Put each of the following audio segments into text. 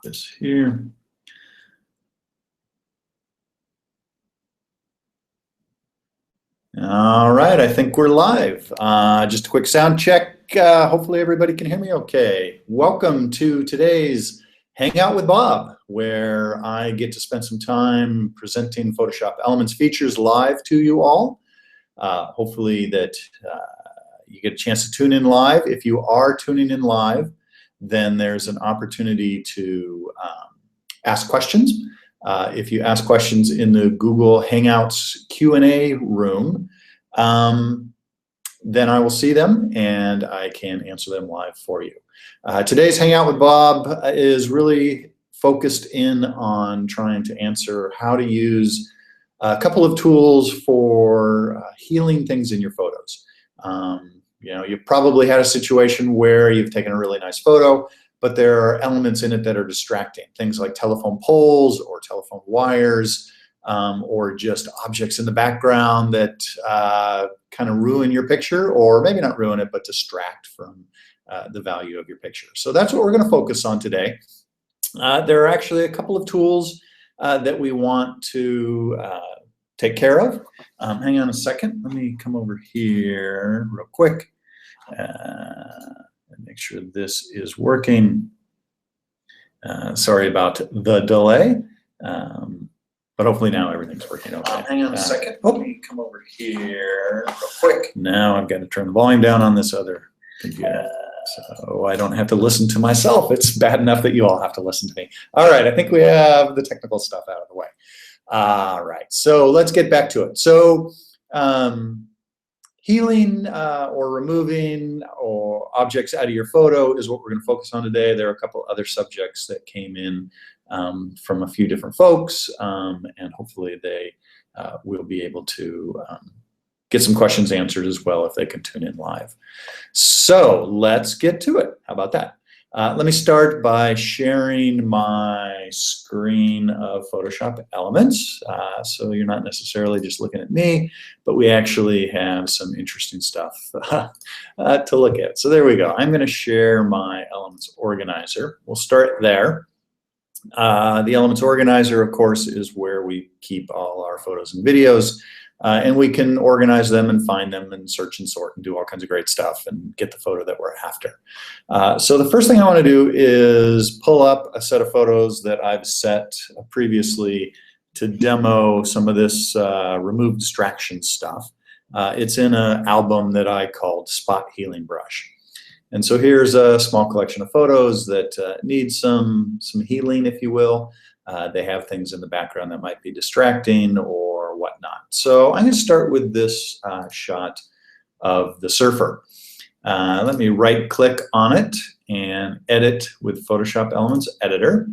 this here. All right, I think we're live. Just a quick sound check. Hopefully everybody can hear me okay. Welcome to today's Hangout with Bob, where I get to spend some time presenting Photoshop Elements features live to you all. Hopefully that you get a chance to tune in live. If you are tuning in live, then there's an opportunity to ask questions. If you ask questions in the Google Hangouts Q&A room, then I will see them and I can answer them live for you. Today's Hangout with Bob is really focused in on trying to answer how to use a couple of tools for healing things in your photos. You know, you've probably had a situation where you've taken a really nice photo, but there are elements in it that are distracting. Things like telephone poles or telephone wires, or just objects in the background that kind of ruin your picture, or maybe not ruin it, but distract from the value of your picture. So that's what we're going to focus on today. There are actually a couple of tools that we want to take care of. Hang on a second. Let me come over here real quick and make sure this is working. Sorry about the delay, but hopefully now everything's working okay. Hang on a second. Let me come over here real quick. Now I've got to turn the volume down on this other computer, so I don't have to listen to myself. It's bad enough that you all have to listen to me. All right, I think we have the technical stuff out of the way. All right, so let's get back to it. So healing or removing or objects out of your photo is what we're going to focus on today. There are a couple other subjects that came in from a few different folks, and hopefully they will be able to get some questions answered as well if they can tune in live. So let's get to it. How about that? Let me start by sharing my screen of Photoshop Elements. So you're not necessarily just looking at me, but we actually have some interesting stuff to look at. So there we go. I'm going to share my Elements Organizer. We'll start there. The Elements Organizer, of course, is where we keep all our photos and videos. And we can organize them and find them and search and sort and do all kinds of great stuff and get the photo that we're after. So the first thing I want to do is pull up a set of photos that I've set previously to demo some of this remove distraction stuff. It's in an album that I called Spot Healing Brush. And so here's a small collection of photos that need some healing, if you will. They have things in the background that might be distracting or whatnot. So I'm going to start with this shot of the surfer. Let me right click on it and edit with Photoshop Elements Editor.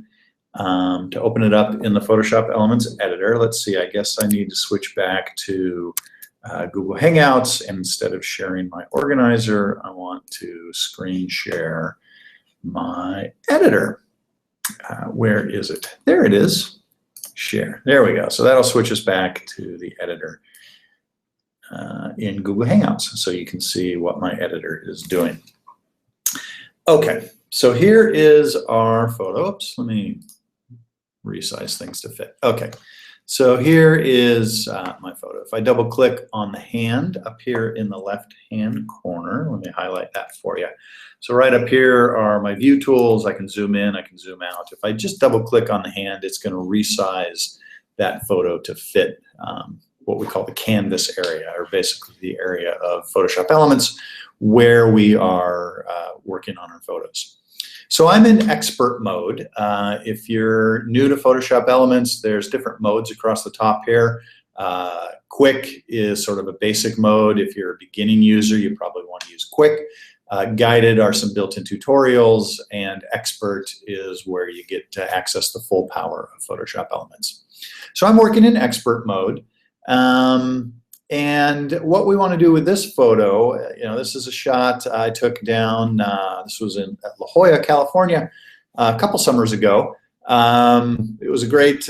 To open it up in the Photoshop Elements Editor, let's see, I guess I need to switch back to Google Hangouts, and instead of sharing my organizer, I want to screen share my editor. Where is it? There it is. Share. There we go. So that'll switch us back to the editor in Google Hangouts, so you can see what my editor is doing. Okay, so here is our photo. Oops, let me resize things to fit. Okay, so here is my photo. If I double click on the hand up here in the left hand corner, let me highlight that for you. So right up here are my view tools. I can zoom in, I can zoom out. If I just double click on the hand, it's going to resize that photo to fit what we call the canvas area, or basically the area of Photoshop Elements where we are working on our photos. So I'm in expert mode. If you're new to Photoshop Elements, there's different modes across the top here. Quick is sort of a basic mode. If you're a beginning user, you probably want to use Quick. Guided are some built-in tutorials, and Expert is where you get to access the full power of Photoshop Elements. So I'm working in Expert mode. And what we want to do with this photo, you know, this is a shot I took down, this was in La Jolla, California, a couple summers ago. It was a great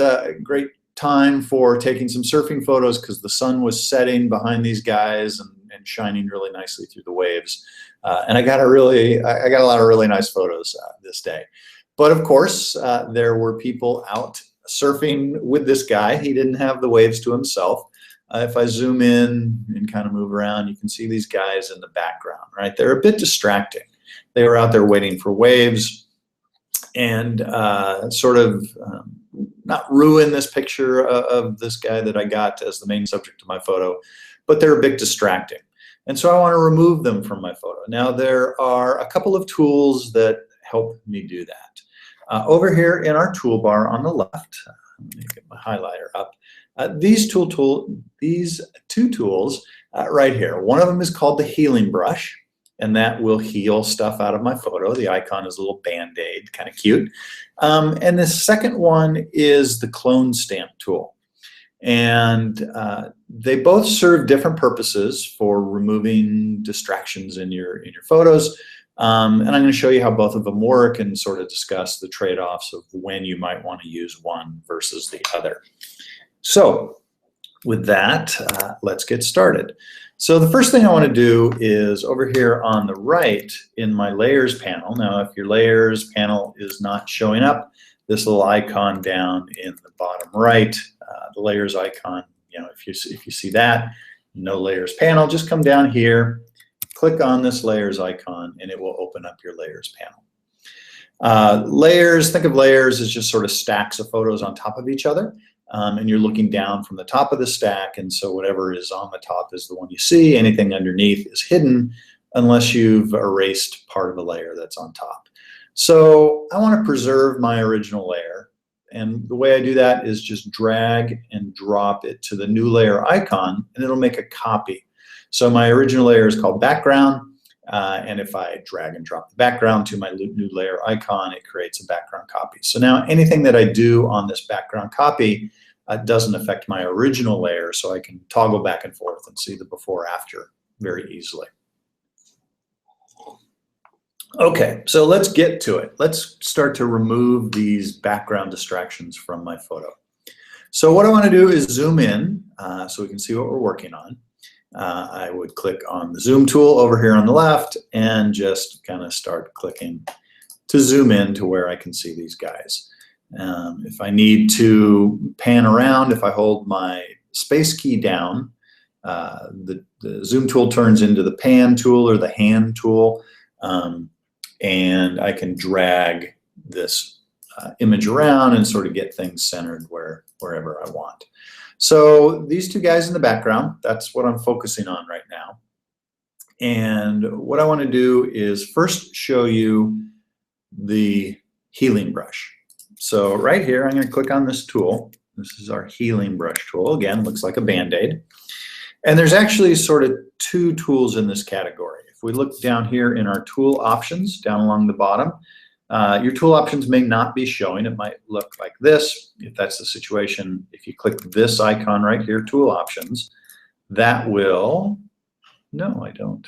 time for taking some surfing photos because the sun was setting behind these guys and shining really nicely through the waves. And I got a lot of really nice photos this day. But of course, there were people out surfing with this guy. He didn't have the waves to himself. If I zoom in and kind of move around, you can see these guys in the background, right? They're a bit distracting. They were out there waiting for waves and sort of not ruin this picture of this guy that I got as the main subject of my photo, but they're a bit distracting. And so I want to remove them from my photo. Now, there are a couple of tools that help me do that. Over here in our toolbar on the left, let me get my highlighter up. These two tools right here. One of them is called the healing brush, and that will heal stuff out of my photo. The icon is a little band-aid, kind of cute. And the second one is the clone stamp tool. And they both serve different purposes for removing distractions in your photos. And I'm going to show you how both of them work and sort of discuss the trade-offs of when you might want to use one versus the other. So with that, let's get started. So the first thing I want to do is over here on the right in my layers panel. Now, if your layers panel is not showing up, this little icon down in the bottom right, the layers icon, you know, if you see that, no layers panel, just come down here, click on this layers icon, and it will open up your layers panel. Layers, think of layers as just sort of stacks of photos on top of each other. And you're looking down from the top of the stack, and so whatever is on the top is the one you see. Anything underneath is hidden unless you've erased part of the layer that's on top. So I want to preserve my original layer, and the way I do that is just drag and drop it to the new layer icon, and it'll make a copy. So my original layer is called background, and if I drag and drop the background to my new layer icon, it creates a background copy. So now anything that I do on this background copy doesn't affect my original layer, so I can toggle back and forth and see the before after very easily. Okay, so let's get to it. Let's start to remove these background distractions from my photo. So what I want to do is zoom in so we can see what we're working on. I would click on the zoom tool over here on the left and just kind of start clicking to zoom in to where I can see these guys. If I need to pan around, if I hold my space key down, the zoom tool turns into the pan tool or the hand tool, and I can drag this image around and sort of get things centered wherever I want. So these two guys in the background, that's what I'm focusing on right now. And what I want to do is first show you the healing brush. So right here, I'm going to click on this tool. This is our healing brush tool. Again, looks like a Band-Aid. And there's actually sort of two tools in this category. If we look down here in our tool options, down along the bottom, your tool options may not be showing. It might look like this. If that's the situation, if you click this icon right here, tool options, that will, no, I don't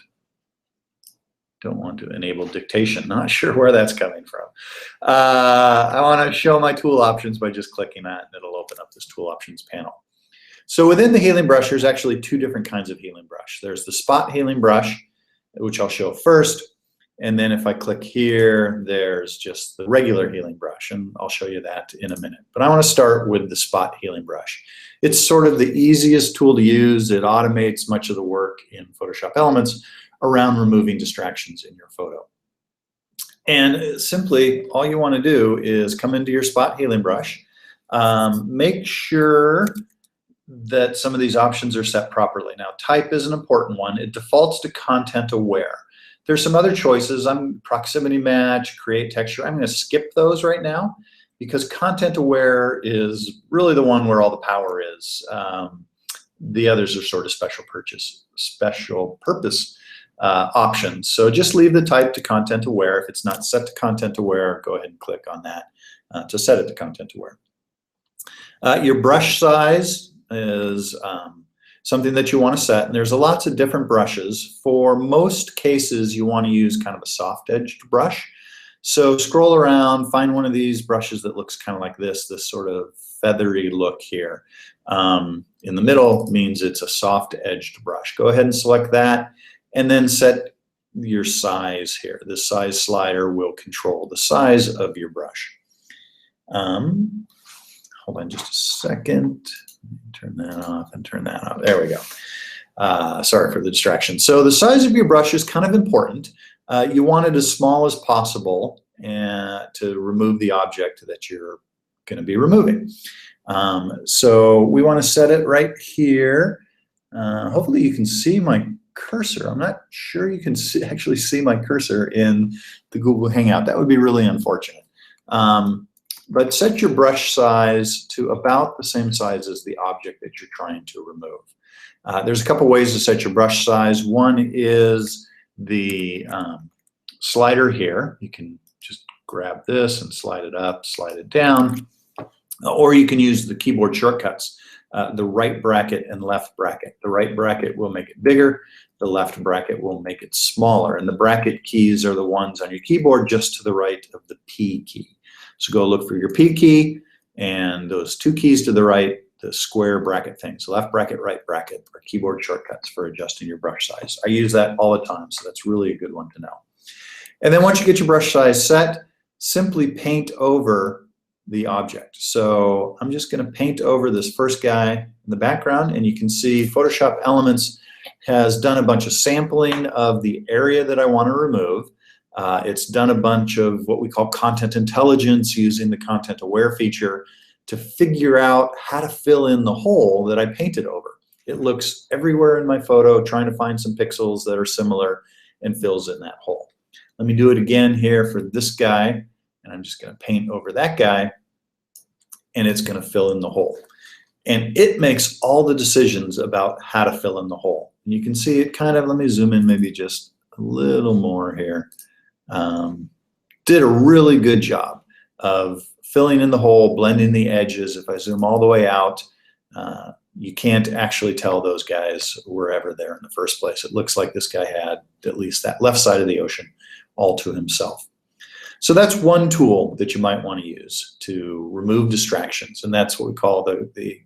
want to enable dictation. Not sure where that's coming from. I want to show my tool options by just clicking that, and it'll open up this tool options panel. So within the healing brush, there's actually two different kinds of healing brush. There's the spot healing brush, which I'll show first. And then if I click here, there's just the regular healing brush, and I'll show you that in a minute. But I want to start with the spot healing brush. It's sort of the easiest tool to use. It automates much of the work in Photoshop Elements around removing distractions in your photo. And simply, all you want to do is come into your spot healing brush, make sure that some of these options are set properly. Now, type is an important one. It defaults to content aware. There's some other choices. Proximity match, create texture. I'm going to skip those right now because content aware is really the one where all the power is. The others are sort of special purpose options. So just leave the type to content aware. If it's not set to content aware, go ahead and click on that to set it to content aware. Your brush size is something that you want to set, and there's lots of different brushes. For most cases, you want to use kind of a soft-edged brush. So scroll around, find one of these brushes that looks kind of like this sort of feathery look here. In the middle means it's a soft-edged brush. Go ahead and select that, and then set your size here. The size slider will control the size of your brush. Hold on just a second. Turn that off and turn that off. There we go. Sorry for the distraction. So the size of your brush is kind of important. You want it as small as possible to remove the object that you're going to be removing. So we want to set it right here. Hopefully you can see my cursor. I'm not sure you can actually see my cursor in the Google Hangout. That would be really unfortunate. But set your brush size to about the same size as the object that you're trying to remove. There's a couple ways to set your brush size. One is the slider here. You can just grab this and slide it up, slide it down, or you can use the keyboard shortcuts, the right bracket and left bracket. The right bracket will make it bigger, the left bracket will make it smaller, and the bracket keys are the ones on your keyboard just to the right of the P key. So go look for your P key and those two keys to the right, the square bracket things, left bracket, right bracket, are keyboard shortcuts for adjusting your brush size. I use that all the time, so that's really a good one to know. And then once you get your brush size set, simply paint over the object. So I'm just going to paint over this first guy in the background, and you can see Photoshop Elements has done a bunch of sampling of the area that I want to remove. It's done a bunch of what we call content intelligence using the content aware feature to figure out how to fill in the hole that I painted over. It looks everywhere in my photo, trying to find some pixels that are similar and fills in that hole. Let me do it again here for this guy, and I'm just going to paint over that guy, and it's going to fill in the hole. And it makes all the decisions about how to fill in the hole. And you can see it kind of, let me zoom in maybe just a little more here. Did a really good job of filling in the hole, blending the edges. If I zoom all the way out, you can't actually tell those guys were ever there in the first place. It looks like this guy had at least that left side of the ocean all to himself. So that's one tool that you might want to use to remove distractions, and that's what we call the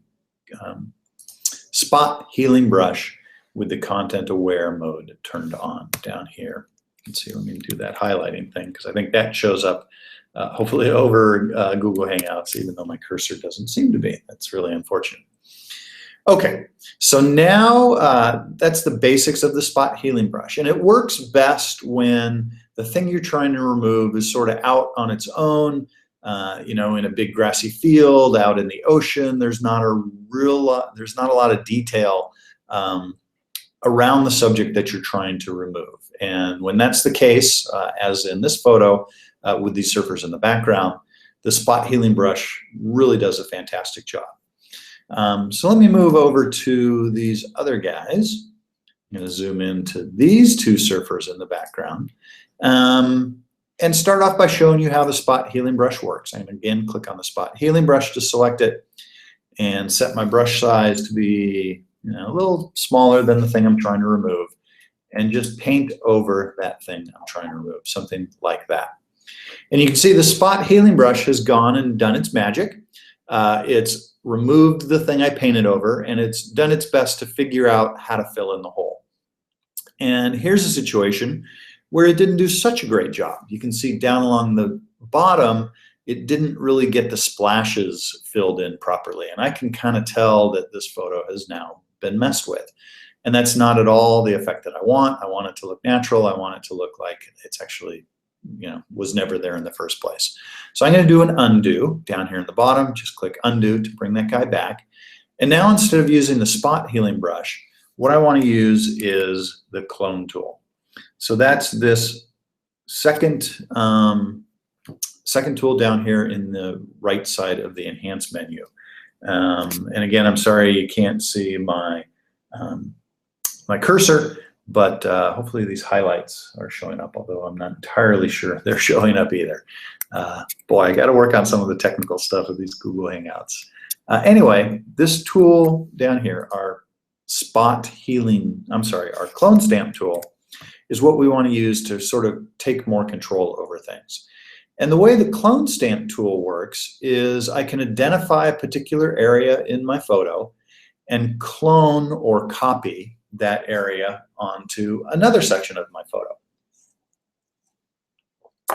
spot healing brush with the content aware mode turned on down here. Let's see, let me do that highlighting thing because I think that shows up hopefully over Google Hangouts, even though my cursor doesn't seem to be. That's really unfortunate. Okay, so now that's the basics of the spot healing brush, and it works best when the thing you're trying to remove is sort of out on its own, you know, in a big grassy field, out in the ocean. There's not a lot of detail around the subject that you're trying to remove. And when that's the case, as in this photo with these surfers in the background, the spot healing brush really does a fantastic job. So let me move over to these other guys. I'm going to zoom into these two surfers in the background and start off by showing you how the spot healing brush works. And again, click on the spot healing brush to select it and set my brush size to be, you know, a little smaller than the thing I'm trying to remove, and just paint over that thing I'm trying to remove, something like that. And you can see the spot healing brush has gone and done its magic. It's removed the thing I painted over, and it's done its best to figure out how to fill in the hole. And here's a situation where it didn't do such a great job. You can see down along the bottom, it didn't really get the splashes filled in properly. And I can kind of tell that this photo has now been messed with. And that's not at all the effect that I want. I want it to look natural. I want it to look like it's actually, you know, was never there in the first place. So I'm going to do an undo down here at the bottom. Just click undo to bring that guy back. And now instead of using the spot healing brush, what I want to use is the clone tool. So that's this second tool down here in the right side of the enhance menu. And again, I'm sorry you can't see my my cursor, but hopefully these highlights are showing up, although I'm not entirely sure they're showing up either. Boy, I got to work on some of the technical stuff of these Google Hangouts. Anyway, this tool down here, our our clone stamp tool, is what we want to use to sort of take more control over things. And the way the clone stamp tool works is I can identify a particular area in my photo and clone or copy that area onto another section of my photo.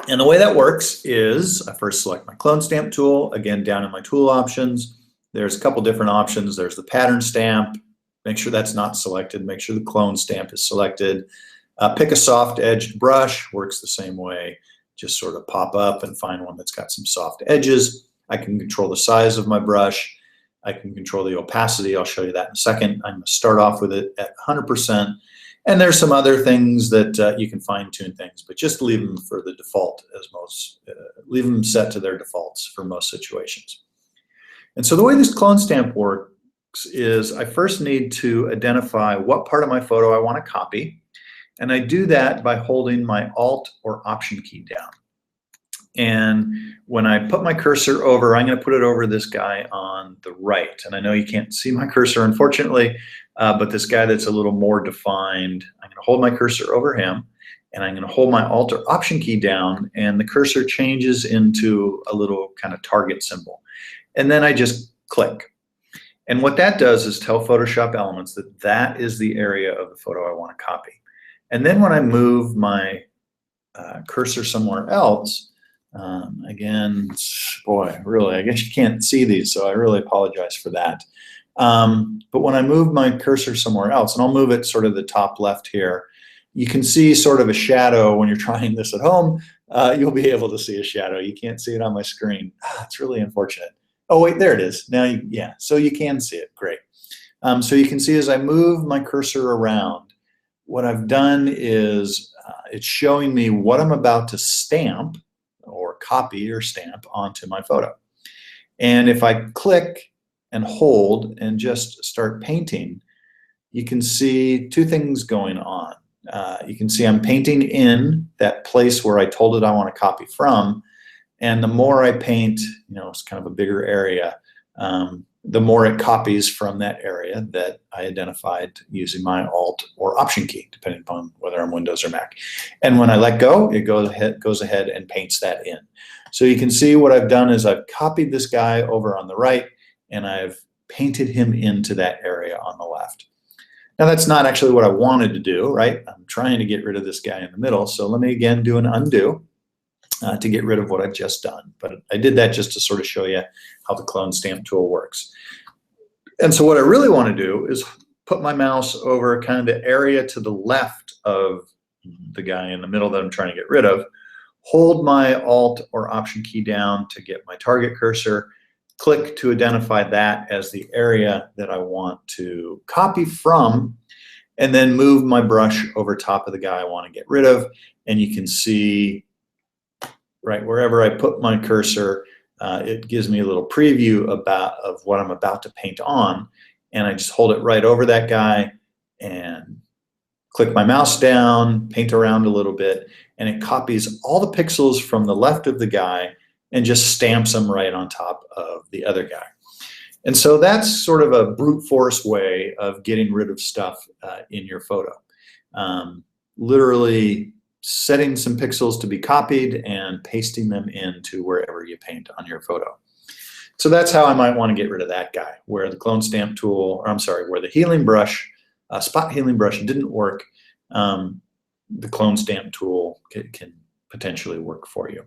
And the way that works is I first select my clone stamp tool. Again, down in my tool options, there's a couple different options. There's the pattern stamp. Make sure that's not selected. Make sure the clone stamp is selected. Pick a soft edged brush, works the same way. Just sort of pop up and find one that's got some soft edges. I can control the size of my brush. I can control the opacity. I'll show you that in a second. I'm going to start off with it at 100%. And there's some other things that you can fine tune things, but just leave them for the default as most, leave them set to their defaults for most situations. And so the way this clone stamp works is I first need to identify what part of my photo I want to copy. And I do that by holding my Alt or Option key down. And when I put my cursor over, I'm going to put it over this guy on the right. And I know you can't see my cursor, unfortunately, but this guy that's a little more defined, I'm going to hold my cursor over him, and I'm going to hold my Alt or Option key down, and the cursor changes into a little kind of target symbol. And then I just click. And what that does is tell Photoshop Elements that that is the area of the photo I want to copy. And then when I move my cursor somewhere else, again, boy, really, I guess you can't see these, so I really apologize for that. But when I move my cursor somewhere else, and I'll move it sort of the top left here, you can see sort of a shadow. When you're trying this at home, you'll be able to see a shadow. You can't see it on my screen. It's really unfortunate. Oh, wait, there it is. Now, yeah, so you can see it. Great. So you can see as I move my cursor around, what I've done is it's showing me what I'm about to stamp or copy or stamp onto my photo. And if I click and hold and just start painting, you can see two things going on. You can see I'm painting in that place where I told it I want to copy from. And the more I paint, it's kind of a bigger area, the more it copies from that area that I identified using my Alt or Option key, depending upon whether I'm Windows or Mac. And when I let go, it goes ahead and paints that in. So you can see what I've done is I've copied this guy over on the right, and I've painted him into that area on the left. Now that's not actually what I wanted to do, right? I'm trying to get rid of this guy in the middle. So let me again do an undo to get rid of what I've just done. But I did that just to sort of show you how the clone stamp tool works. And so what I really want to do is put my mouse over kind of the area to the left of the guy in the middle that I'm trying to get rid of, hold my Alt or Option key down to get my target cursor, click to identify that as the area that I want to copy from, and then move my brush over top of the guy I want to get rid of. And you can see right wherever I put my cursor, it gives me a little preview of what I'm about to paint on. And I just hold it right over that guy and click my mouse down, paint around a little bit, and it copies all the pixels from the left of the guy and just stamps them right on top of the other guy. And so that's sort of a brute force way of getting rid of stuff in your photo. Literally setting some pixels to be copied and pasting them into wherever you paint on your photo. So that's how I might want to get rid of that guy, where the clone stamp tool, or I'm sorry, where the healing brush, spot healing brush didn't work, the clone stamp tool can potentially work for you.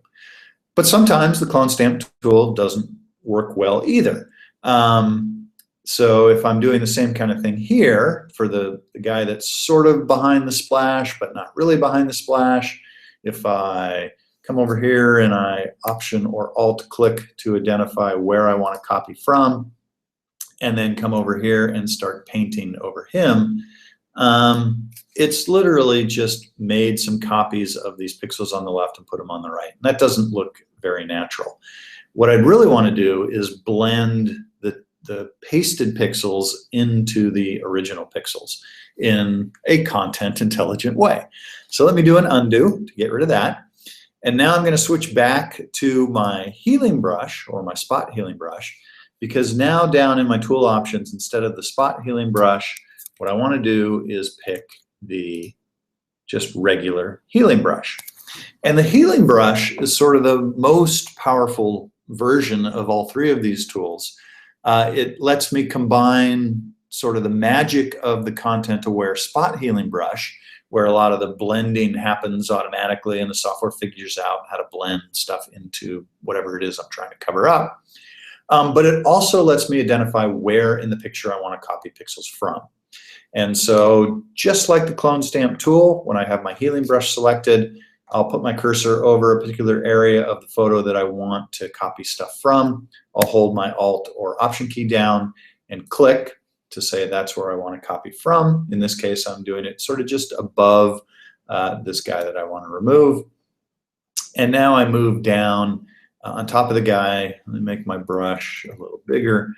But sometimes the clone stamp tool doesn't work well either. So if I'm doing the same kind of thing here for the guy that's sort of behind the splash, but not really behind the splash, if I come over here and I Option or Alt click to identify where I want to copy from, and then come over here and start painting over him, it's literally just made some copies of these pixels on the left and put them on the right. And that doesn't look very natural. What I'd really want to do is blend the pasted pixels into the original pixels in a content intelligent way. So let me do an undo to get rid of that. And now I'm going to switch back to my healing brush, or my spot healing brush, because now down in my tool options, instead of the spot healing brush, what I want to do is pick the just regular healing brush. And the healing brush is sort of the most powerful version of all three of these tools. It lets me combine sort of the magic of the content aware spot healing brush where a lot of the blending happens automatically and the software figures out how to blend stuff into whatever it is I'm trying to cover up. But it also lets me identify where in the picture I want to copy pixels from. And so just like the clone stamp tool, when I have my healing brush selected, I'll put my cursor over a particular area of the photo that I want to copy stuff from. I'll hold my Alt or Option key down and click to say that's where I want to copy from. In this case, I'm doing it sort of just above this guy that I want to remove. And now I move down on top of the guy. Let me make my brush a little bigger.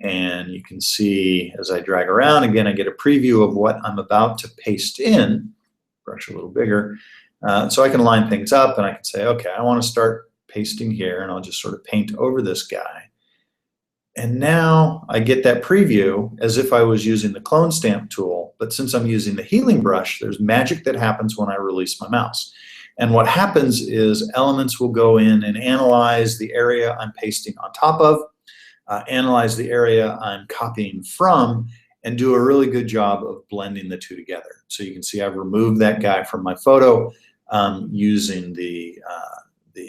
And you can see as I drag around, again, I get a preview of what I'm about to paste in. Brush a little bigger. So I can line things up and I can say, okay, I want to start pasting here, and I'll just sort of paint over this guy. And now I get that preview as if I was using the clone stamp tool, but since I'm using the healing brush, there's magic that happens when I release my mouse. And what happens is elements will go in and analyze the area I'm pasting on top of, analyze the area I'm copying from, and do a really good job of blending the two together. So you can see I've removed that guy from my photo using the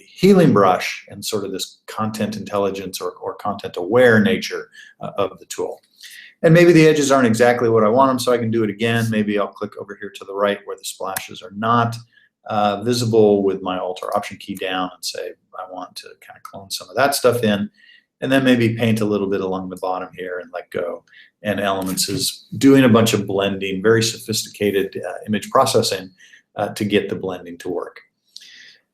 healing brush and sort of this content intelligence or content aware nature of the tool. And maybe the edges aren't exactly what I want them, so I can do it again. Maybe I'll click over here to the right where the splashes are not visible with my Alt or Option key down and say I want to kind of clone some of that stuff in. And then maybe paint a little bit along the bottom here and let go. And Elements is doing a bunch of blending, very sophisticated image processing to get the blending to work.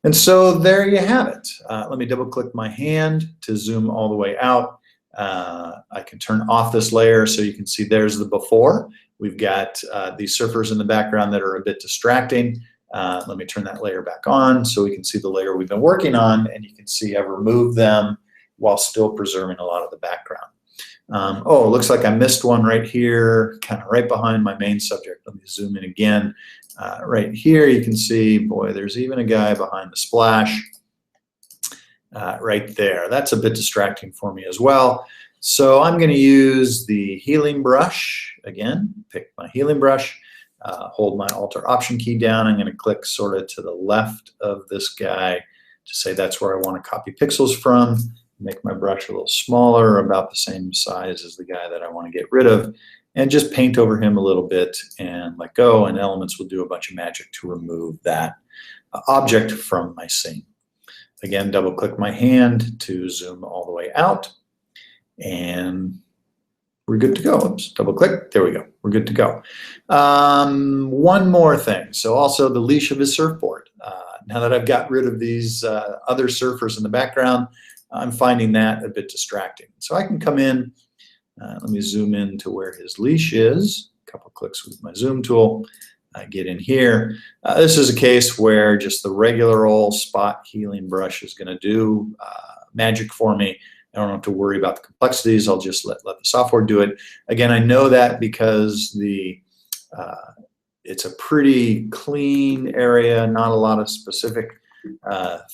And so there you have it. Let me double click my hand to zoom all the way out. I can turn off this layer so you can see there's the before. We've got these surfers in the background that are a bit distracting. Let me turn that layer back on so we can see the layer we've been working on, and you can see I've removed them while still preserving a lot of the background. Oh, it looks like I missed one right here, kind of right behind my main subject. Let me zoom in again. Right here you can see, boy, there's even a guy behind the splash right there. That's a bit distracting for me as well. So I'm going to use the healing brush. Again, pick my healing brush, hold my Alt or Option key down. I'm going to click sort of to the left of this guy to say that's where I want to copy pixels from. Make my brush a little smaller, about the same size as the guy that I want to get rid of, and just paint over him a little bit and let go, and Elements will do a bunch of magic to remove that object from my scene. Again, double click my hand to zoom all the way out, and we're good to go. Oops, double click, there we go, we're good to go. One more thing, so also the leash of his surfboard. Now that I've got rid of these other surfers in the background, I'm finding that a bit distracting. So I can come in, let me zoom in to where his leash is, a couple clicks with my zoom tool, get in here. This is a case where just the regular old spot healing brush is gonna do magic for me. I don't have to worry about the complexities, I'll just let the software do it. Again, I know that because it's a pretty clean area, not a lot of specific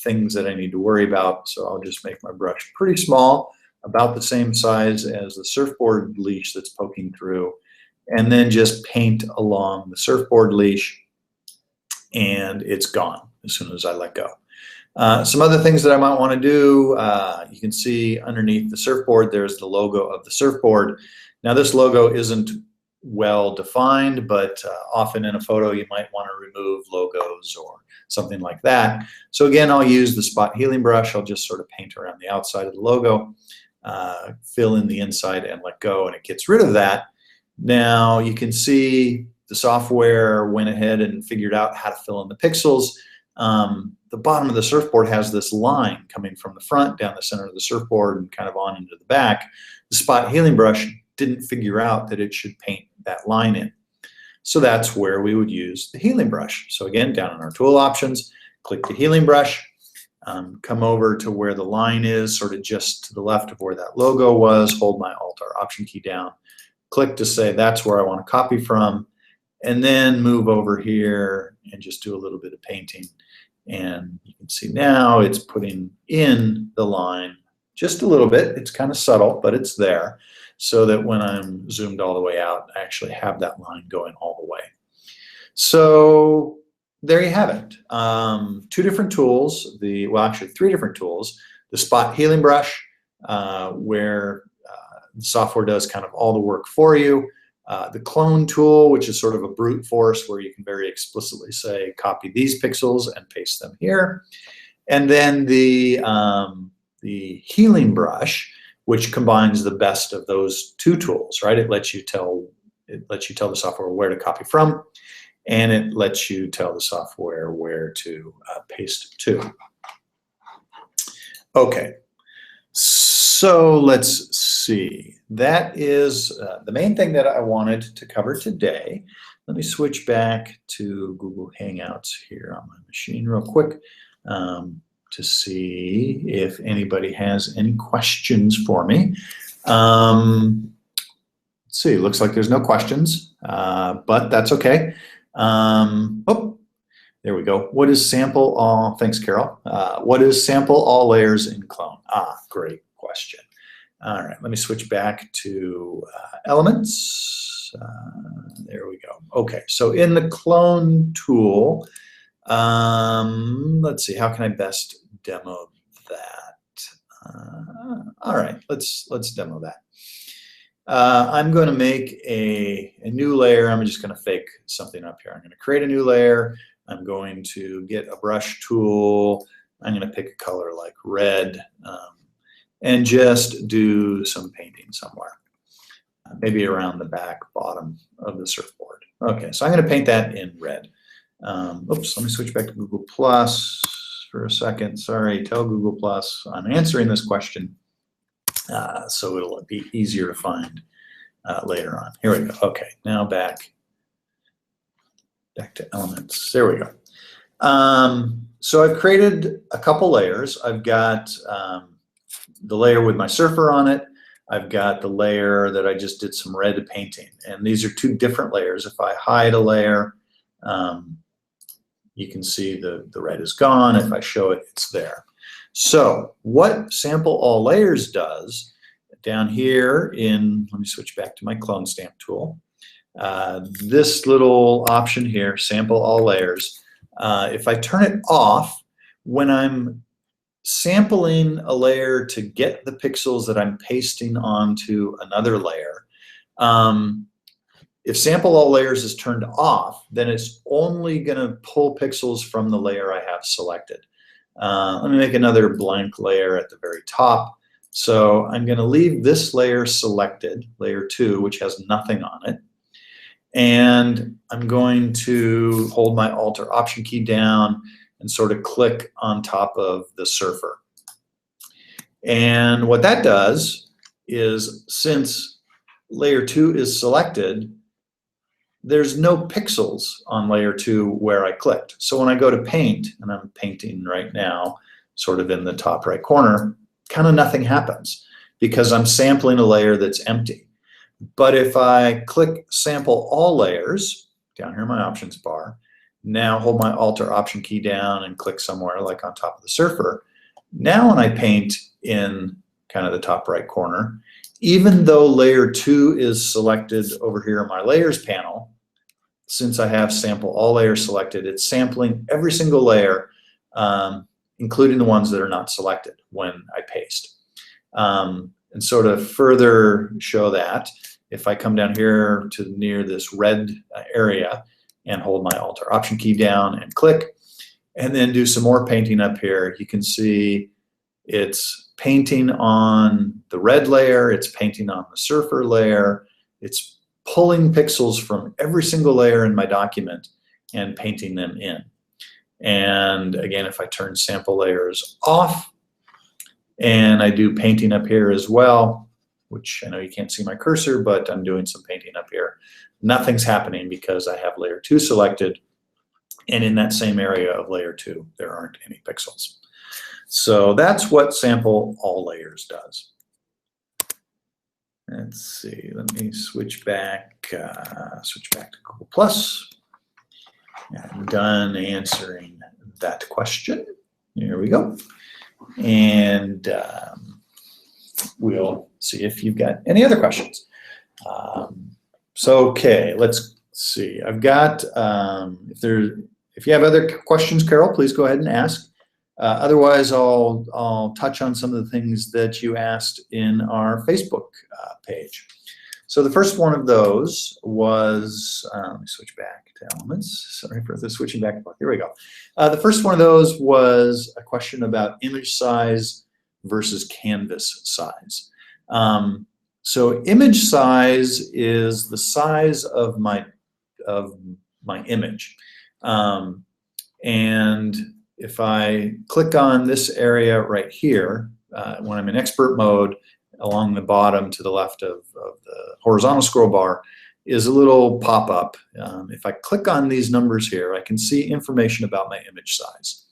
things that I need to worry about, so I'll just make my brush pretty small, about the same size as the surfboard leash that's poking through, and then just paint along the surfboard leash, and it's gone as soon as I let go. Some other things that I might want to do, you can see underneath the surfboard there's the logo of the surfboard. Now this logo isn't well defined, but often in a photo you might want to remove logos or something like that. So again, I'll use the spot healing brush. I'll just sort of paint around the outside of the logo, fill in the inside and let go, and it gets rid of that. Now you can see the software went ahead and figured out how to fill in the pixels. The bottom of the surfboard has this line coming from the front down the center of the surfboard and kind of on into the back. The spot healing brush didn't figure out that it should paint that line in. So that's where we would use the healing brush. So again, down in our tool options, click the healing brush, come over to where the line is, sort of just to the left of where that logo was, hold my Alt or Option key down, click to say that's where I want to copy from, and then move over here and just do a little bit of painting. And you can see now it's putting in the line just a little bit. It's kind of subtle, but it's there, so that when I'm zoomed all the way out, I actually have that line going all the way. So there you have it. Two different tools, well, actually 3 different tools. The spot healing brush, where the software does kind of all the work for you. The clone tool, which is sort of a brute force where you can very explicitly say, copy these pixels and paste them here. And then the healing brush, which combines the best of those 2 tools, right? It lets you tell the software where to copy from, and it lets you tell the software where to paste to. Okay, so let's see. That is the main thing that I wanted to cover today. Let me switch back to Google Hangouts here on my machine real quick to see if anybody has any questions for me. Let's see, looks like there's no questions, but that's okay. Oh, there we go. What is sample all? Thanks, Carol. What is sample all layers in clone? Great question. All right, let me switch back to elements. There we go. Okay, so in the clone tool, let's see, how can I best demo that? All right, let's demo that. I'm going to make a new layer. I'm just going to fake something up here. I'm going to create a new layer. I'm going to get a brush tool. I'm going to pick a color like red and just do some painting somewhere, maybe around the back bottom of the surfboard. Okay, so I'm going to paint that in red. Oops, let me switch back to Google Plus for a second. Sorry, tell Google Plus I'm answering this question. So it'll be easier to find later on. Here we go. Okay, now back to elements. There we go. So I've created a couple layers. I've got the layer with my surfer on it. I've got the layer that I just did some red painting. And these are 2 different layers. If I hide a layer, you can see the red is gone. If I show it, it's there. So what sample all layers does down here let me switch back to my clone stamp tool. This little option here, sample all layers, if I turn it off, when I'm sampling a layer to get the pixels that I'm pasting onto another layer, if sample all layers is turned off, then it's only going to pull pixels from the layer I have selected. Let me make another blank layer at the very top. So I'm going to leave this layer selected, layer 2, which has nothing on it. And I'm going to hold my Alt or Option key down and sort of click on top of the surfer. And what that does is, since layer 2 is selected, there's no pixels on layer 2 where I clicked. So when I go to paint, and I'm painting right now, sort of in the top right corner, kind of nothing happens because I'm sampling a layer that's empty. But if I click sample all layers down here in my options bar, now hold my Alt or Option key down and click somewhere like on top of the surfer, now when I paint in kind of the top right corner, even though layer 2 is selected over here in my layers panel, since I have sample all layers selected, it's sampling every single layer, including the ones that are not selected when I paste. And sort of further show that, if I come down here to near this red area and hold my Alt or Option key down and click, and then do some more painting up here, you can see it's painting on the red layer, it's painting on the surfer layer, it's pulling pixels from every single layer in my document and painting them in. And again, if I turn sample layers off and I do painting up here as well, which I know you can't see my cursor, but I'm doing some painting up here, nothing's happening because I have layer 2 selected, and in that same area of layer 2 there aren't any pixels. So that's what sample all layers does. Let's see, let me switch back to Google Plus. I'm done answering that question. Here we go. And we'll see if you've got any other questions. So, okay, let's let's see. I've got, if you have other questions, Carol, please go ahead and ask. Otherwise, I'll touch on some of the things that you asked in our Facebook page. So the first one of those was, let me switch back to elements. Sorry for the switching back and forth. Here we go. The first one of those was a question about image size versus canvas size. So image size is the size of my image. And if I click on this area right here, when I'm in expert mode, along the bottom to the left of the horizontal scroll bar is a little pop-up. If I click on these numbers here, I can see information about my image size.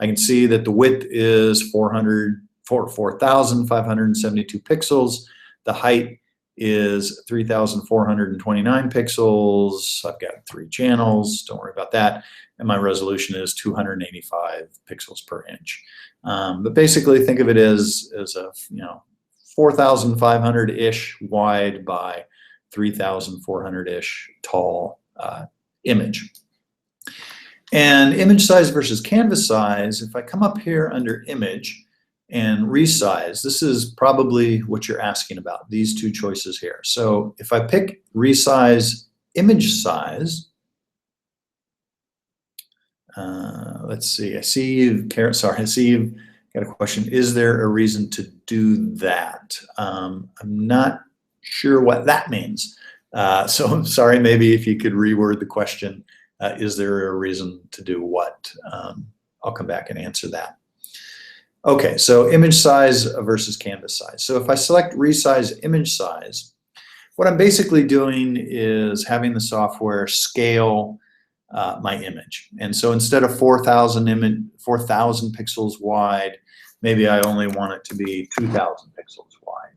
I can see that the width is 4,572 pixels. The height is 3,429 pixels. I've got 3 channels, don't worry about that. And my resolution is 285 pixels per inch. But basically think of it as a, 4,500-ish wide by 3,400-ish tall image. And image size versus canvas size, if I come up here under image and resize, this is probably what you're asking about, these two choices here. So if I pick resize image size, let's see, I see you've got a question. Is there a reason to do that? I'm not sure what that means. So I'm sorry, maybe if you could reword the question, is there a reason to do what? I'll come back and answer that. Okay, so image size versus canvas size. So if I select resize image size, what I'm basically doing is having the software scale my image. And so instead of 4,000 pixels wide, maybe I only want it to be 2,000 pixels wide.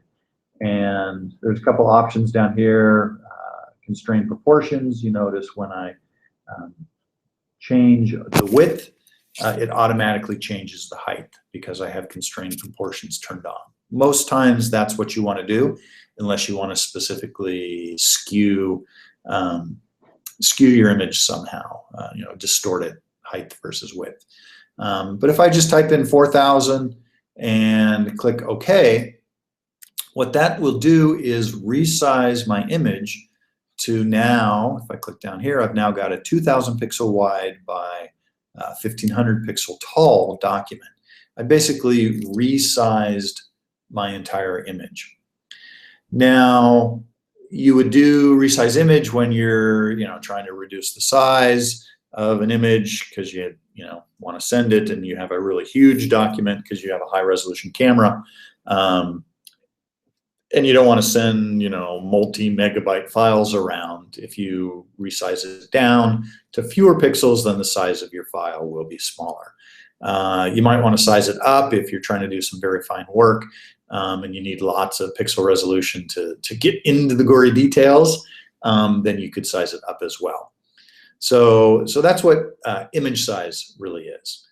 And there's a couple options down here. Constrain proportions. You notice when I change the width, it automatically changes the height because I have constrained proportions turned on. Most times that's what you want to do, unless you want to specifically skew your image somehow, distort it, height versus width. But if I just type in 4,000 and click OK, what that will do is resize my image to now, if I click down here, I've now got a 2,000 pixel wide by 1,500 pixel tall document. I basically resized my entire image. Now, you would do resize image when you're trying to reduce the size of an image because you want to send it and you have a really huge document because you have a high resolution camera, and you don't want to send multi-megabyte files around. If you resize it down to fewer pixels, then the size of your file will be smaller. You might want to size it up if you're trying to do some very fine work. And you need lots of pixel resolution to get into the gory details, then you could size it up as well. So that's what image size really is.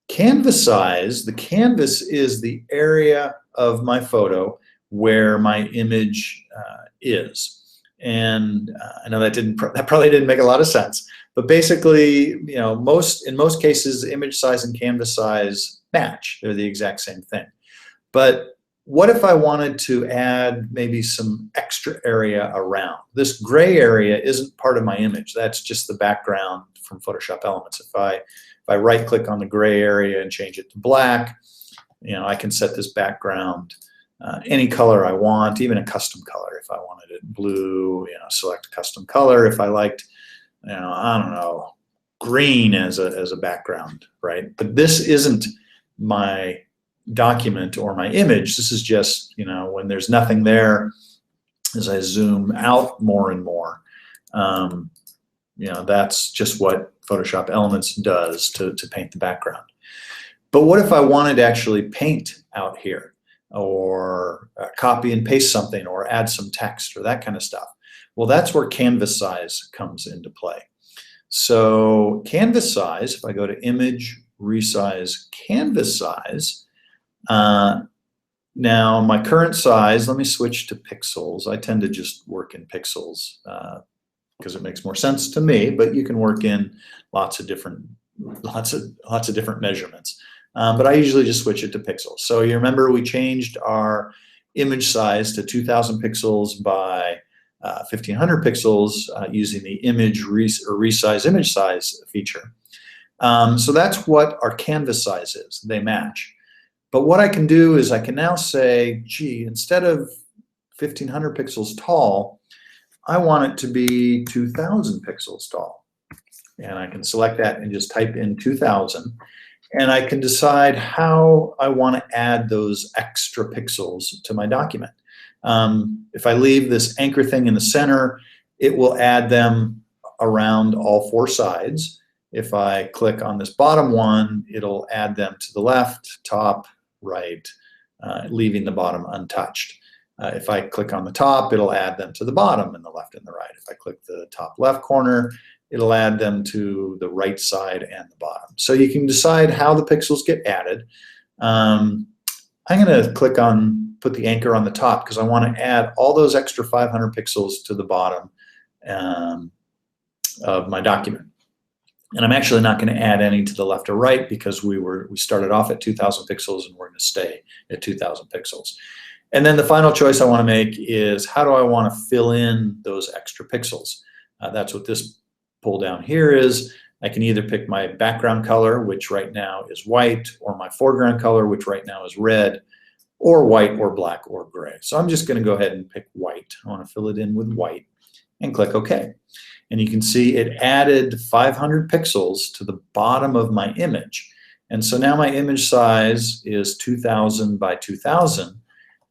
Canvas size, the canvas is the area of my photo where my image is. And I know that probably didn't make a lot of sense, but basically, in most cases, image size and canvas size match. They're the exact same thing. But what if I wanted to add maybe some extra area around? This gray area isn't part of my image. That's just the background from Photoshop Elements. If I right-click on the gray area and change it to black, I can set this background any color I want, even a custom color. If I wanted it blue, select a custom color. If I liked, I don't know, green as a background, right? But this isn't my document or my image. This is just, when there's nothing there, as I zoom out more and more, that's just what Photoshop Elements does to paint the background. But what if I wanted to actually paint out here, or copy and paste something, or add some text, or that kind of stuff? Well, that's where canvas size comes into play. So canvas size, if I go to Image, Resize, Canvas Size, now my current size, let me switch to pixels. I tend to just work in pixels because it makes more sense to me, but you can work in lots of different measurements. But I usually just switch it to pixels. So you remember we changed our image size to 2000 pixels by 1500 pixels using the image resize image size feature. So that's what our canvas size is. They match. But what I can do is I can now say, gee, instead of 1500 pixels tall, I want it to be 2000 pixels tall. And I can select that and just type in 2000. And I can decide how I want to add those extra pixels to my document. If I leave this anchor thing in the center, it will add them around all four sides. If I click on this bottom one, it'll add them to the left, top, right, leaving the bottom untouched. If I click on the top, it'll add them to the bottom and the left and the right. If I click the top left corner, it'll add them to the right side and the bottom. So you can decide how the pixels get added. I'm going to click on put the anchor on the top because I want to add all those extra 500 pixels to the bottom of my document. And I'm actually not going to add any to the left or right because we started off at 2000 pixels and we're going to stay at 2000 pixels. And then the final choice I want to make is how do I want to fill in those extra pixels? That's what this pull down here is. I can either pick my background color, which right now is white, or my foreground color, which right now is red, or white or black or gray. So I'm just going to go ahead and pick white. I want to fill it in with white and click OK. And you can see it added 500 pixels to the bottom of my image. And so now my image size is 2000 by 2000.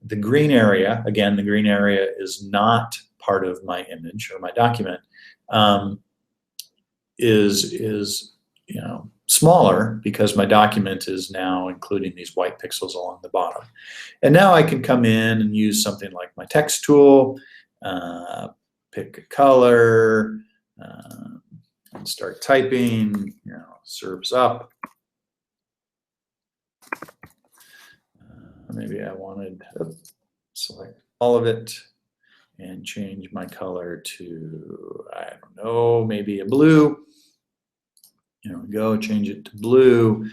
The green area, again, the green area is not part of my image or my document, is smaller because my document is now including these white pixels along the bottom. And now I can come in and use something like my text tool, pick a color, and start typing, serves up. Maybe I wanted to select all of it and change my color to, I don't know, maybe a blue. Here we go, change it to blue,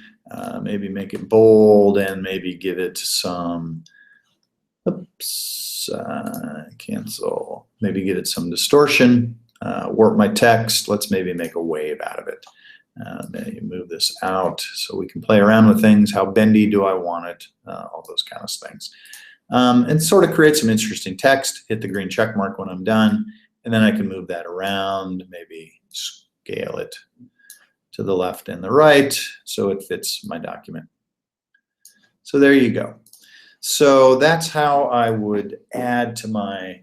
maybe make it bold and maybe give it some, cancel, maybe give it some distortion, warp my text, let's maybe make a wave out of it. Maybe move this out so we can play around with things. How bendy do I want it? All those kind of things. And sort of create some interesting text, hit the green check mark when I'm done, and then I can move that around, maybe scale it to the left and the right so it fits my document. So there you go. So that's how I would add to my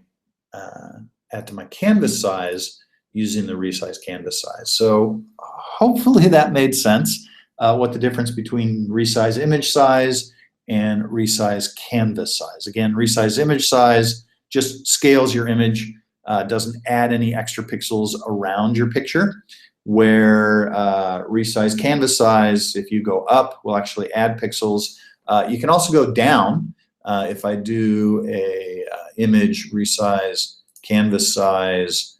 canvas size using the resize canvas size. So hopefully that made sense, what the difference between resize image size and resize canvas size. Again, resize image size just scales your image, doesn't add any extra pixels around your picture, where resize canvas size, if you go up, will actually add pixels. You can also go down. If I do a image resize canvas size,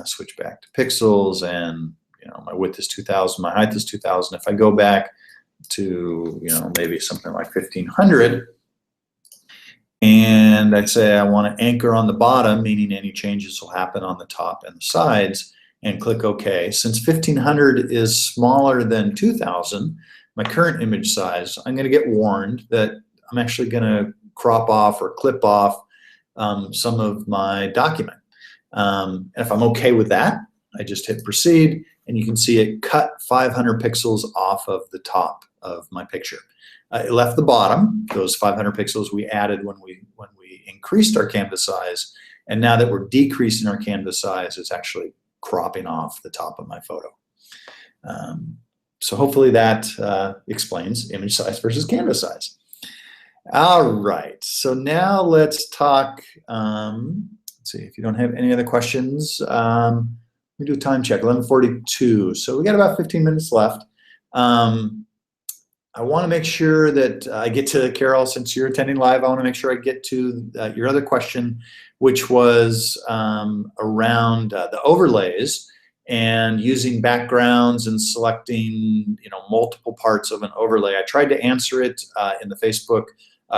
switch back to pixels, and my width is 2000, my height is 2000. If I go back to maybe something like 1500, and I say I want to anchor on the bottom, meaning any changes will happen on the top and the sides, and click OK. Since 1500 is smaller than 2000, my current image size, I'm going to get warned that I'm actually going to crop off or clip off some of my document. And if I'm okay with that, I just hit proceed, and you can see it cut 500 pixels off of the top of my picture. It left the bottom, those 500 pixels we added when we increased our canvas size, and now that we're decreasing our canvas size, it's actually cropping off the top of my photo. So hopefully that explains image size versus canvas size. All right, so now let's talk, let's see, if you don't have any other questions, let me do a time check, 11:42. So we got about 15 minutes left. I want to make sure that I get to, Carol, since you're attending live, I want to make sure I get to your other question, which was around the overlays and using backgrounds and selecting, you know, multiple parts of an overlay. I tried to answer it in the Facebook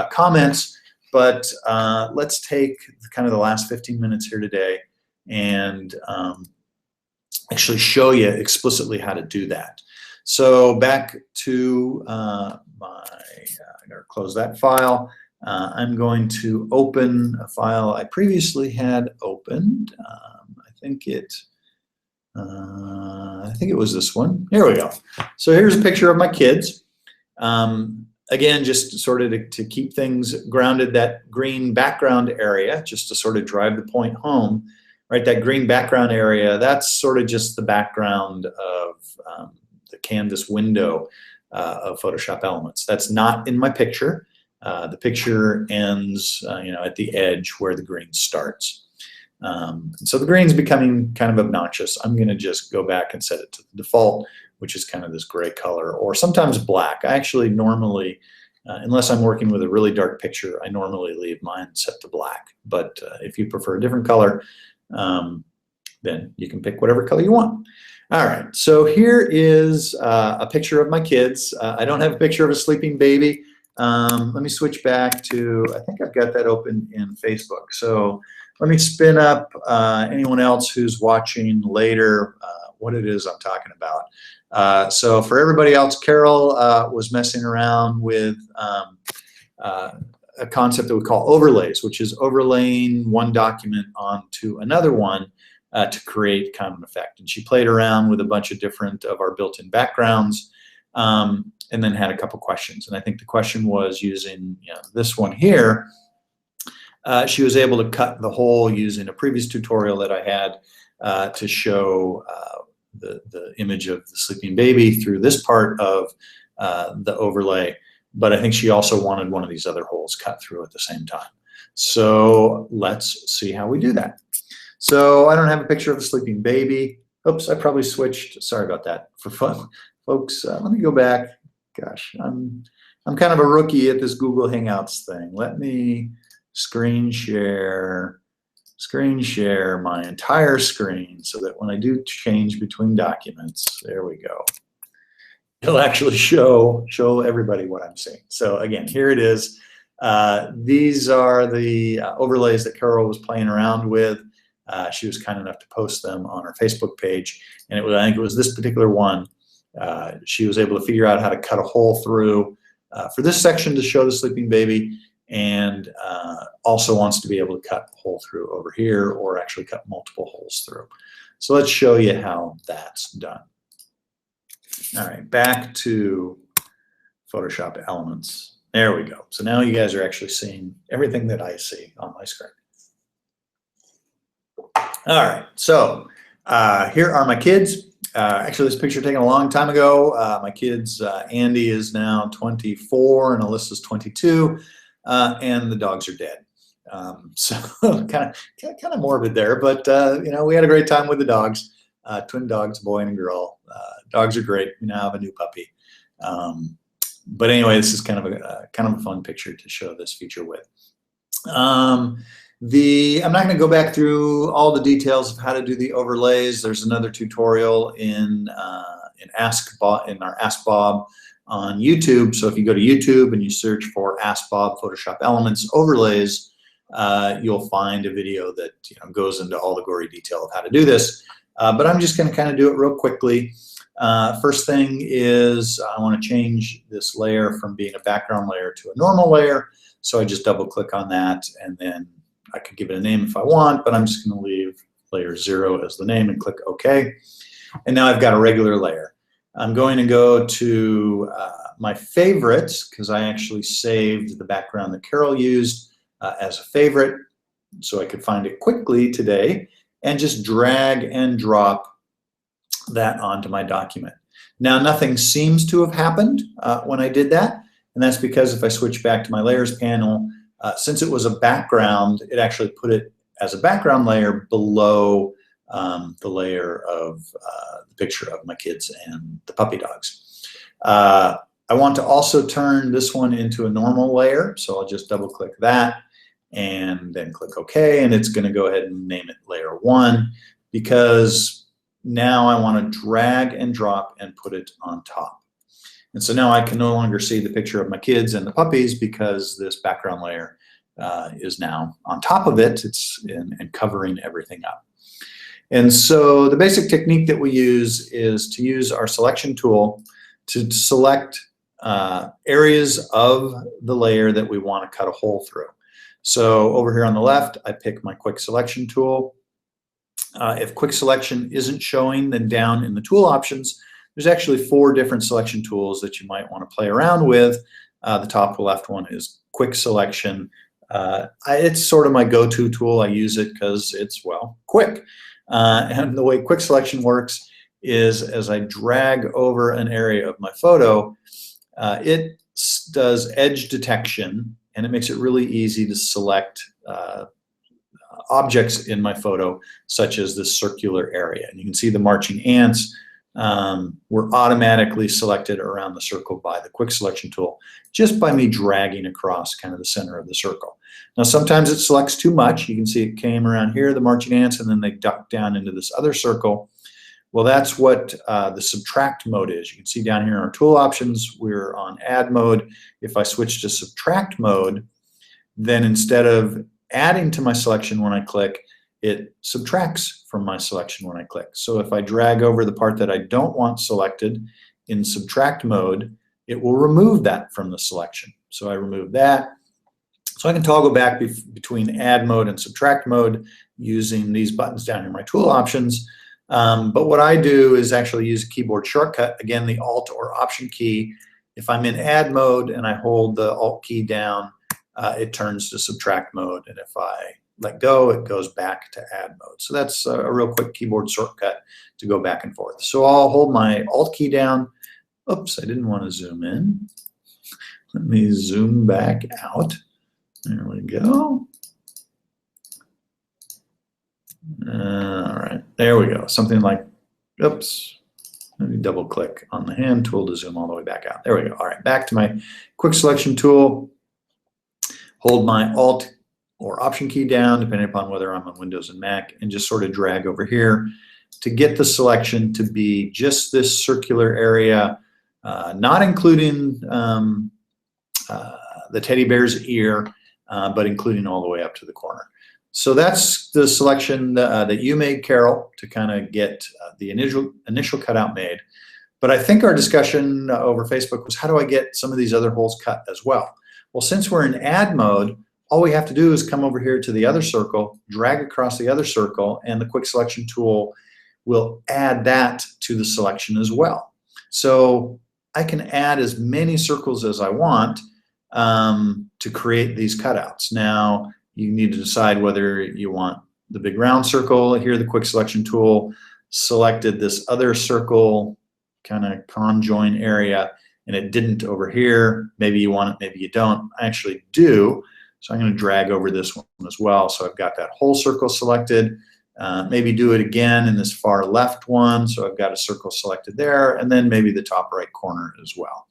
comments, but let's take kind of the last 15 minutes here today and actually show you explicitly how to do that. So back to I gotta close that file. I'm going to open a file I previously had opened. I think it was this one. Here we go. So here's a picture of my kids. Again, just sort of to keep things grounded, that green background area, just to sort of drive the point home, right? That green background area, that's sort of just the background of the canvas window of Photoshop Elements. That's not in my picture. The picture ends, you know, at the edge where the green starts. So the green's becoming kind of obnoxious. I'm going to just go back and set it to the default, which is kind of this gray color, or sometimes black. I actually normally, unless I'm working with a really dark picture, I normally leave mine set to black. But if you prefer a different color, then you can pick whatever color you want. All right, so here is a picture of my kids. I don't have a picture of a sleeping baby. Let me switch back to, I think I've got that open in Facebook. So let me spin up anyone else who's watching later what it is I'm talking about. So for everybody else, Carol was messing around with a concept that we call overlays, which is overlaying one document onto another one to create kind of an effect. And she played around with a bunch of different of our built-in backgrounds and then had a couple questions. And I think the question was using, you know, this one here. She was able to cut the hole using a previous tutorial that I had to show the image of the sleeping baby through this part of the overlay. But I think she also wanted one of these other holes cut through at the same time. So let's see how we do that. So I don't have a picture of a sleeping baby. Oops, I probably switched. Sorry about that. For fun, folks, let me go back. Gosh, I'm kind of a rookie at this Google Hangouts thing. Let me screen share my entire screen so that when I do change between documents, there we go. It'll actually show everybody what I'm seeing. So again, here it is. These are the overlays that Carol was playing around with. She was kind enough to post them on her Facebook page, and I think it was this particular one. She was able to figure out how to cut a hole through for this section to show the sleeping baby, and also wants to be able to cut a hole through over here, or actually cut multiple holes through. So let's show you how that's done. All right, back to Photoshop Elements. There we go. So now you guys are actually seeing everything that I see on my screen. All right, so here are my kids. Actually, this picture taken a long time ago. My kids, Andy is now 24 and Alyssa's 22, and the dogs are dead. So kind of morbid there, but you know, we had a great time with the dogs. Twin dogs, boy and a girl. Dogs are great. We now have a new puppy. But anyway, this is kind of a fun picture to show this feature with. I'm not going to go back through all the details of how to do the overlays. There's another tutorial in our Ask Bob on YouTube. So if you go to YouTube and you search for Ask Bob Photoshop Elements Overlays, you'll find a video that, you know, goes into all the gory detail of how to do this. But I'm just going to kind of do it real quickly. First thing is I want to change this layer from being a background layer to a normal layer. So I just double click on that, and then I could give it a name if I want, but I'm just going to leave layer 0 as the name and click OK. And now I've got a regular layer. I'm going to go to my favorites, because I actually saved the background that Carol used as a favorite, so I could find it quickly today, and just drag and drop that onto my document. Now, nothing seems to have happened when I did that, and that's because if I switch back to my layers panel, since it was a background, it actually put it as a background layer below the layer of the picture of my kids and the puppy dogs. I want to also turn this one into a normal layer, so I'll just double click that and then click OK, and it's going to go ahead and name it layer 1 because now I want to drag and drop and put it on top. And so now I can no longer see the picture of my kids and the puppies because this background layer is now on top of it. It's and covering everything up. And so the basic technique that we use is to use our selection tool to select areas of the layer that we want to cut a hole through. So over here on the left, I pick my quick selection tool. If quick selection isn't showing, then down in the tool options, there's actually 4 different selection tools that you might want to play around with. The top left one is quick selection. It's sort of my go-to tool. I use it because it's, well, quick. And the way quick selection works is as I drag over an area of my photo, it does edge detection, and it makes it really easy to select objects in my photo, such as this circular area. And you can see the marching ants were automatically selected around the circle by the quick selection tool, just by me dragging across kind of the center of the circle. Now sometimes it selects too much. You can see it came around here, the marching ants, and then they ducked down into this other circle. Well, that's what the subtract mode is. You can see down here in our tool options, we're on add mode. If I switch to subtract mode, then instead of adding to my selection when I click, it subtracts from my selection when I click. So if I drag over the part that I don't want selected in subtract mode, it will remove that from the selection. So I remove that. So I can toggle back between add mode and subtract mode using these buttons down here in my tool options. But what I do is actually use a keyboard shortcut, again, the Alt or Option key. If I'm in add mode and I hold the Alt key down, it turns to subtract mode. And if I let go, it goes back to add mode. So that's a real quick keyboard shortcut to go back and forth. So I'll hold my Alt key down. Oops, I didn't want to zoom in. Let me zoom back out. There we go. All right, there we go. Something like, oops, let me double click on the hand tool to zoom all the way back out. There we go. All right, back to my quick selection tool. Hold my Alt or Option key down, depending upon whether I'm on Windows and Mac, and just sort of drag over here to get the selection to be just this circular area, not including the teddy bear's ear, but including all the way up to the corner. So that's the selection that you made, Carol, to kind of get the initial cutout made. But I think our discussion over Facebook was, how do I get some of these other holes cut as well? Well, since we're in add mode, all we have to do is come over here to the other circle, drag across the other circle, and the quick selection tool will add that to the selection as well. So I can add as many circles as I want to create these cutouts. Now, you need to decide whether you want the big round circle. Here, the quick selection tool selected this other circle kind of conjoin area, and it didn't over here. Maybe you want it, maybe you don't. I actually do. So I'm going to drag over this one as well. So I've got that whole circle selected. Maybe do it again in this far left one. So I've got a circle selected there, and then maybe the top right corner as well.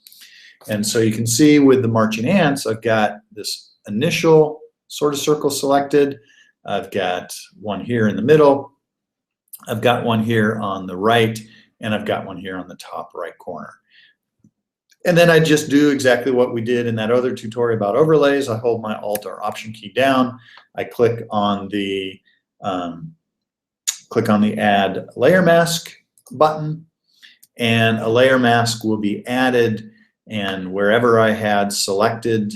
And so you can see with the marching ants, I've got this initial sort of circle selected. I've got one here in the middle. I've got one here on the right, and I've got one here on the top right corner. And then I just do exactly what we did in that other tutorial about overlays. I hold my Alt or Option key down. I click on the Add Layer Mask button, and a layer mask will be added. And wherever I had selected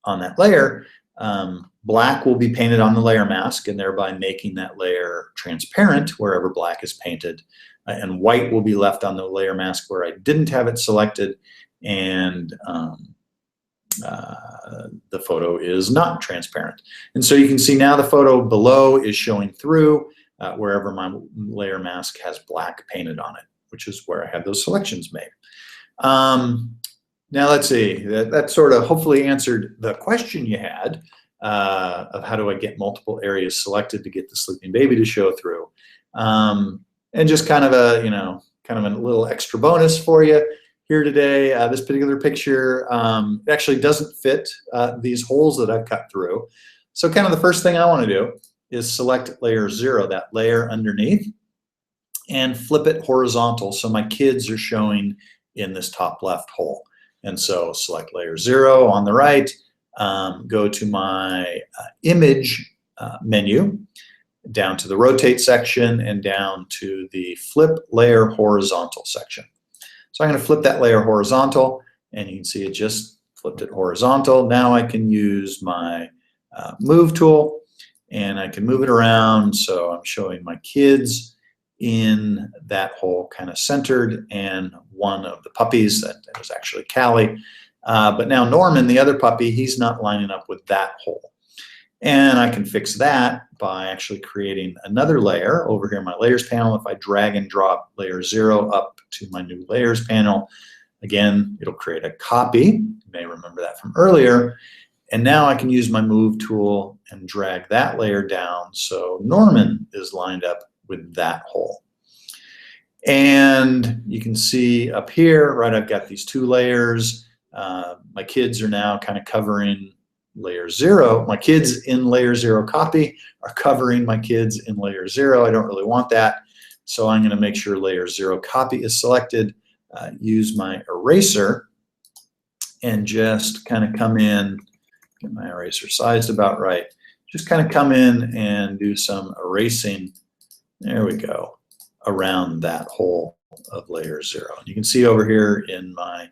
on that layer, black will be painted on the layer mask, and thereby making that layer transparent wherever black is painted. And white will be left on the layer mask where I didn't have it selected, and the photo is not transparent. And so you can see now the photo below is showing through wherever my layer mask has black painted on it, which is where I have those selections made. Now let's see, that sort of hopefully answered the question you had of how do I get multiple areas selected to get the sleeping baby to show through. And just kind of a, kind of a little extra bonus for you. here today. This particular picture actually doesn't fit these holes that I've cut through. So kind of the first thing I want to do is select layer 0, that layer underneath, and flip it horizontal so my kids are showing in this top left hole. And so select layer 0 on the right, go to my image menu, down to the rotate section, and down to the flip layer horizontal section. So I'm going to flip that layer horizontal, and you can see it just flipped it horizontal. Now I can use my move tool, and I can move it around so I'm showing my kids in that hole kind of centered, and one of the puppies, that was actually Callie. But now Norman, the other puppy, he's not lining up with that hole. And I can fix that by actually creating another layer over here in my layers panel. If I drag and drop layer 0 up to my new layers panel, again, it'll create a copy. You may remember that from earlier. And now I can use my move tool and drag that layer down so Norman is lined up with that hole. And you can see up here, right, I've got these 2 layers. My kids are now kind of covering layer 0. My kids in layer 0 copy are covering my kids in layer 0. I don't really want that. So I'm going to make sure layer 0 copy is selected, use my eraser, and just kind of come in, get my eraser sized about right, just kind of come in and do some erasing, there we go, around that hole of layer 0. And you can see over here in my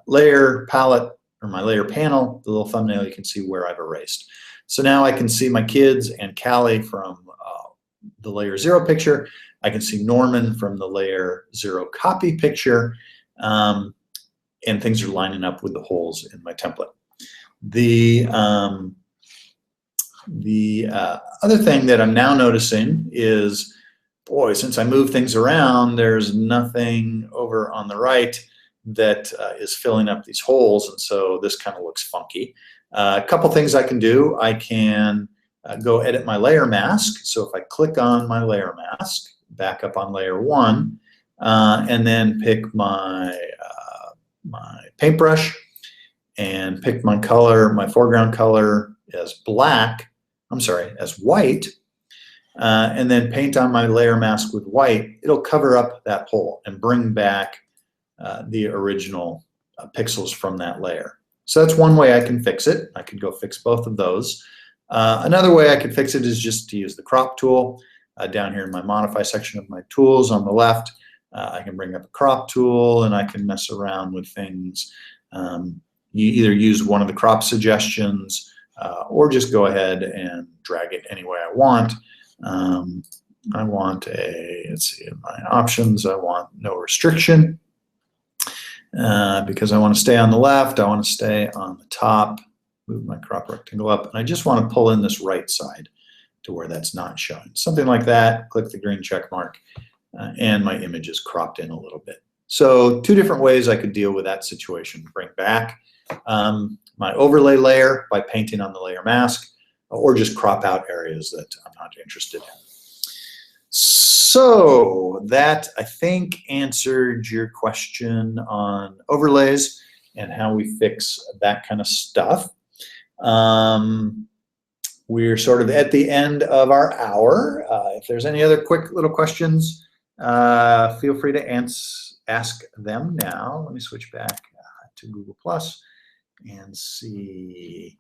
layer palette, or my layer panel, the little thumbnail, you can see where I've erased. So now I can see my kids and Callie from the layer 0 picture. I can see Norman from the layer 0 copy picture, and things are lining up with the holes in my template. The other thing that I'm now noticing is, boy, since I move things around, there's nothing over on the right that is filling up these holes, and so this kind of looks funky. A couple things I can do. I can go edit my layer mask. So if I click on my layer mask, back up on layer 1, and then pick my my paintbrush and pick my color, my foreground color as black, I'm sorry, as white, and then paint on my layer mask with white, it'll cover up that hole and bring back the original pixels from that layer. So that's one way I can fix it. I could go fix both of those. Another way I could fix it is just to use the crop tool. Down here in my modify section of my tools on the left, I can bring up a crop tool and I can mess around with things. You either use one of the crop suggestions or just go ahead and drag it any way I want. I want a, let's see, in my options, I want no restriction. Because I want to stay on the left, I want to stay on the top, move my crop rectangle up, and I just want to pull in this right side to where that's not showing. Something like that, click the green check mark, and my image is cropped in a little bit. So 2 different ways I could deal with that situation. Bring back my overlay layer by painting on the layer mask, or just crop out areas that I'm not interested in. So that, I think, answered your question on overlays and how we fix that kind of stuff. We're sort of at the end of our hour. If there's any other quick little questions, feel free to ask them now. Let me switch back to Google Plus and see.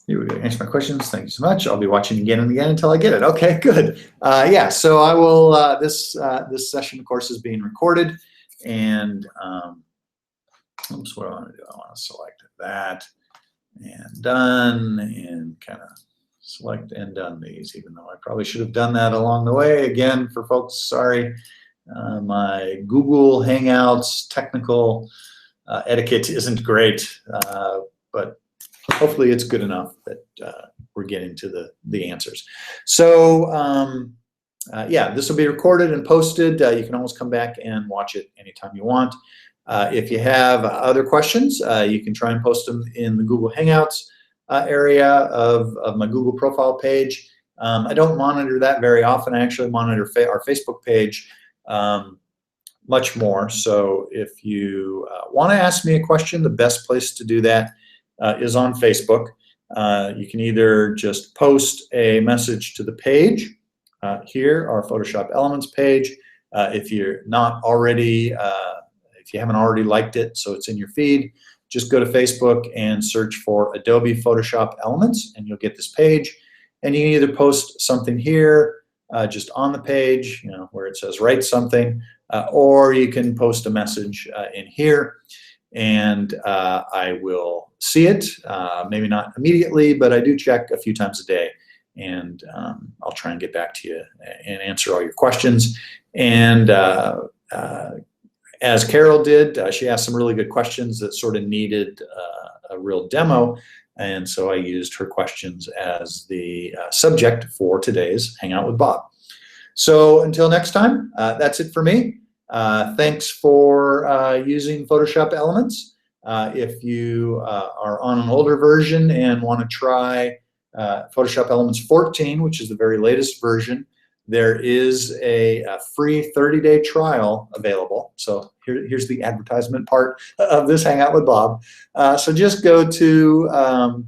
Here we go. Answer my questions. Thank you so much. I'll be watching again and again until I get it. Okay, good. Yeah, so I will. This session, of course, is being recorded, and oops, what do I want to do? I want to select that and done, and kind of select and done these, even though I probably should have done that along the way. Again, for folks, sorry, my Google Hangouts technical etiquette isn't great, but hopefully it's good enough that we're getting to the answers. So yeah, this will be recorded and posted. You can always come back and watch it anytime you want. If you have other questions, you can try and post them in the Google Hangouts area of my Google profile page. I don't monitor that very often. I actually monitor our Facebook page much more. So if you want to ask me a question, the best place to do that is on Facebook. You can either just post a message to the page here, our Photoshop Elements page. If you're not already, if you haven't already liked it, so it's in your feed, just go to Facebook and search for Adobe Photoshop Elements, and you'll get this page. And you can either post something here, just on the page, you know, where it says write something, or you can post a message in here, and I will see it. Maybe not immediately, but I do check a few times a day, and I'll try and get back to you and answer all your questions. And as Carol did, she asked some really good questions that sort of needed a real demo, and so I used her questions as the subject for today's Hangout with Bob. So until next time, that's it for me. Thanks for using Photoshop Elements. If you are on an older version and want to try Photoshop Elements 14, which is the very latest version, there is a free 30-day trial available. So here's the advertisement part of this Hangout with Bob. So just go to our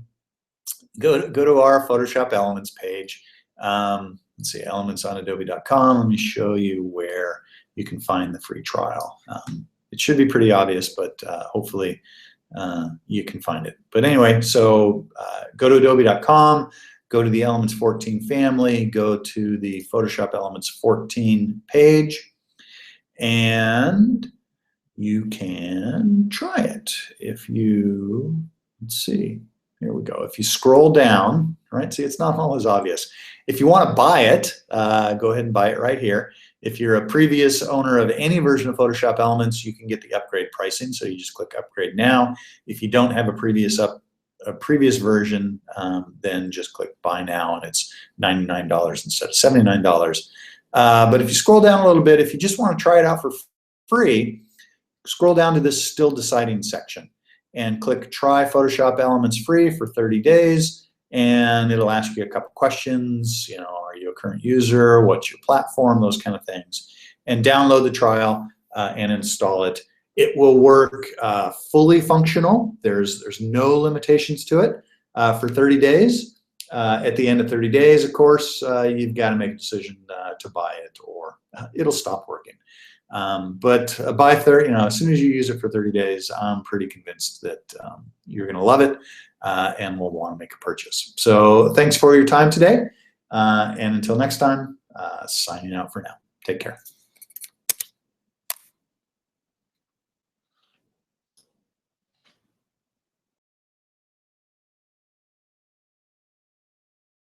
Photoshop Elements page. Let's see, elements on adobe.com. Let me show you where you can find the free trial. It should be pretty obvious, but hopefully you can find it. But anyway, so go to adobe.com. Go to the Elements 14 family, go to the Photoshop Elements 14 page, and you can try it. If you, let's see, here we go. If you scroll down, right, see, it's not always obvious. If you want to buy it, go ahead and buy it right here. If you're a previous owner of any version of Photoshop Elements, you can get the upgrade pricing, so you just click Upgrade Now. If you don't have a previous version, then just click Buy Now, and it's $99 instead of $79. But if you scroll down a little bit, if you just want to try it out for free, scroll down to this Still Deciding section and click Try Photoshop Elements Free for 30 days, and it'll ask you a couple questions. You know, are you a current user? What's your platform? Those kind of things. And download the trial and install it. It will work fully functional. There's no limitations to it for 30 days. At the end of 30 days, of course, you've got to make a decision to buy it, or it'll stop working. But by 30, you know, as soon as you use it for 30 days, I'm pretty convinced that you're going to love it and will want to make a purchase. So thanks for your time today, and until next time, signing out for now. Take care.